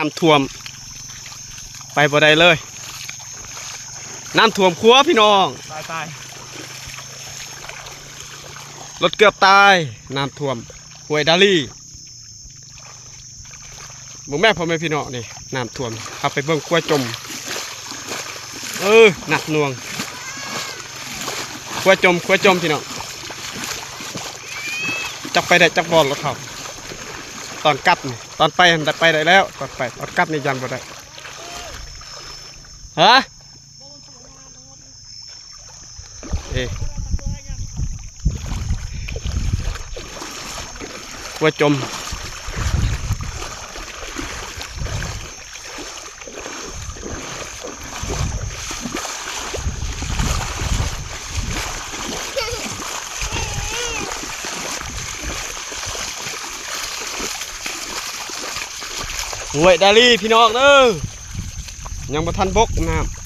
น้ำท่วมไปบ่ได้เลยน้ำท่วมครัวพี่น้องตายรถเกือบตายน้ำท่วมห้วยดาลีบุแม่พ่อแม่พี่น้องนี่น้ำท่วมขับไปเบิ่งครัวจมหนักหน่วงครัวจมพี่น้องจับไปได้จับบอลรถเขาตอนกลับนี่ตอนไปได้แล้วตอนกลับนี่ยันบ่ได้ฮะครัวจมห้วยดาลีพี่น้องยังบ่ทันบกน้ำ